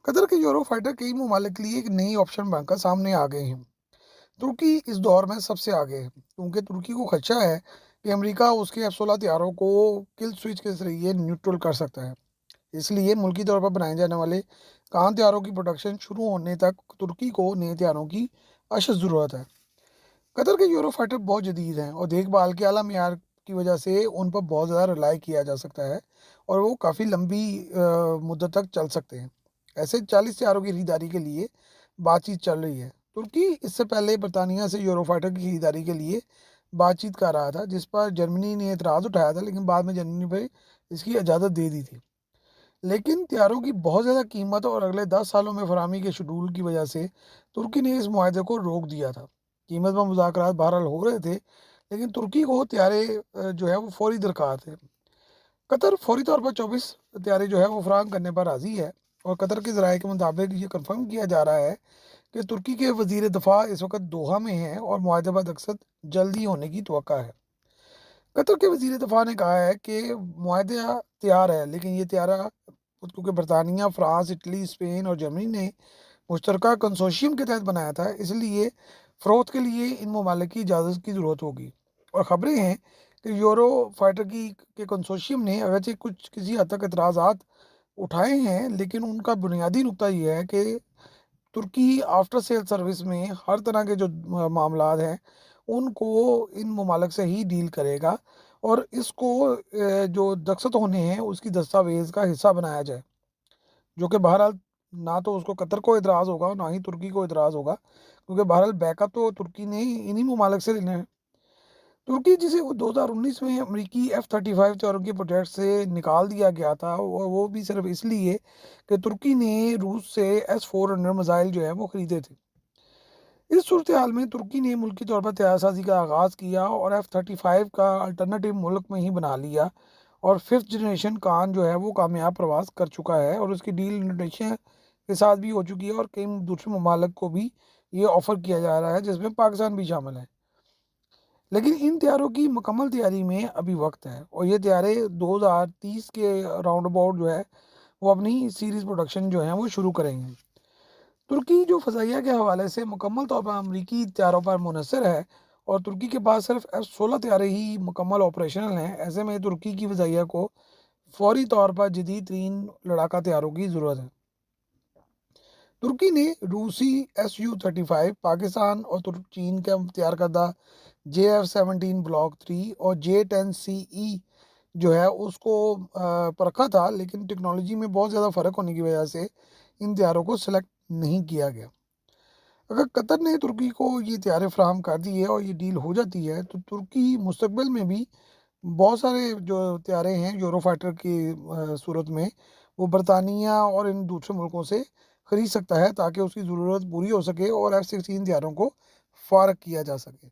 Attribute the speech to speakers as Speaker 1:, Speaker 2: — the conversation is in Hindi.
Speaker 1: कतर के यूरो फाइटर कई ममालिक के लिए एक नई ऑप्शन बनकर सामने आ गए हैं। तुर्की इस दौर में सबसे आगे है क्योंकि तुर्की को खदशा है कि अमेरिका उसके F-16 हथियारों को किल स्विच के जरिए न्यूट्रल कर सकता है। इसलिए मुल्की तौर पर बनाए जाने वाले कान हथियारों की प्रोडक्शन शुरू होने तक तुर्की को नए हथियारों की अशद ज़रूरत है। कतर के यूरो फाइटर बहुत जदीद हैं और देखभाल के आला मेयार की वजह से उन पर बहुत ज़्यादा रिलाई किया जा सकता है और वो काफ़ी लंबी मुद्दत तक चल सकते हैं। ऐसे 40 हथियारों की खरीदारी के लिए बातचीत चल रही है। तुर्की इससे पहले बरतानिया से यूरो फाइटर की खरीदारी के लिए बातचीत कर रहा था, जिस पर जर्मनी ने एतराज़ उठाया था, लेकिन बाद में जर्मनी पर इसकी इजाज़त दे दी थी। लेकिन हथियारों की बहुत ज़्यादा कीमत और अगले 10 सालों में फरहमी के शेड्यूल की वजह से तुर्की ने इस मुआहदे को रोक दिया था। कीमत पर मुज़ाकरात बहरहाल हो रहे थे, लेकिन तुर्की को हथियारे जो है वो फौरी दरकार थे। कतर फौरी तौर पर 24 हथियारे जो है वो फराहम करने पर राज़ी है और कतर के ज़राए के मुताबिक ये कंफर्म किया जा रहा है कि तुर्की के वज़ीर दफ़ा इस वक्त दोहा में हैं और मुआहदे पर दस्तखत जल्दी होने की तवक्का है। कतर के वज़ीर दफ़ा ने कहा है कि मुआहदा तैयार है, लेकिन ये तैयारा क्योंकि बरतानिया, फ्रांस, इटली, स्पेन और जर्मनी ने मुश्तरका कंसोर्शियम के तहत बनाया था, इसलिए फ़रोख्त के लिए इन ममालिक की इजाज़त की ज़रूरत होगी। और ख़बरें हैं कि यूरो फाइटर के कंसोर्शियम ने अगरचे कुछ किसी हद तक एतराज़ात उठाए हैं, लेकिन उनका बुनियादी नुकता ये है कि तुर्की आफ्टर सेल सर्विस में हर तरह के जो मामलात हैं, उनको इन ममालिक से ही डील करेगा और इसको जो दस्तखत होने हैं, उसकी दस्तावेज़ का हिस्सा बनाया जाए, जो कि बहरहाल ना तो उसको कतर को एतराज़ होगा और ना ही तुर्की को एतराज़ होगा, क्योंकि बहरहाल बैकअप तो तुर्की ने ही इन्हीं ममालिक से लेना है। तुर्की जिसे वो 2019 में अमेरिकी F-35 हथियारों के प्रोजेक्ट से निकाल दिया गया था, वो भी सिर्फ इसलिए कि तुर्की ने रूस से S-400 मिसाइल जो है वो खरीदे थे। इस सूरत हाल में तुर्की ने मुल्की तौर पर तैयारसाजी का आगाज़ किया और F-35 का अल्टरनेटिव मुल्क में ही बना लिया और फिफ्थ जनरेशन कान जो है वो कामयाब प्रवास कर चुका है और उसकी डील इंडोनेशिया के साथ भी हो चुकी है और कई दूसरे ममालिक को भी ये ऑफ़र किया जा रहा है, जिसमें पाकिस्तान भी शामिल है। लेकिन इन तैयारों की मुकम्मल तैयारी में अभी वक्त है और ये तैयारे 2030 के राउंड अबाउट जो है वो अपनी सीरीज़ प्रोडक्शन जो है वो शुरू करेंगे। तुर्की जो फ़ज़ाइया के हवाले से मुकम्मल तौर पर अमरीकी तैयारों पर मुनहसर है और तुर्की के पास सिर्फ F-16 तैयारे ही मुकम्मल ऑपरेशनल हैं। ऐसे में तुर्की की फ़ज़ाइया को फौरी तौर पर जदीद तरीन लड़ाका तैयारों की ज़रूरत है। तुर्की ने रूसी Su-35, पाकिस्तान और चीन का तैयार करदा JF-17 ब्लॉक 3 और J-10CE जो है उसको परखा था, लेकिन टेक्नोलॉजी में बहुत ज़्यादा फ़र्क होने की वजह से इन तैयारों को सिलेक्ट नहीं किया गया। अगर कतर ने तुर्की को ये तैयारे फ्राहम कर दिए और ये डील हो जाती है, तो तुर्की मुस्तकबिल में भी बहुत सारे जो तैयारे हैं यूरो फाइटर की सूरत में, वो बरतानिया और इन दूसरे मुल्कों से ख़रीद सकता है ताकि उसकी ज़रूरत पूरी हो सके और F-16 तैयारों को फ़ारग किया जा सके।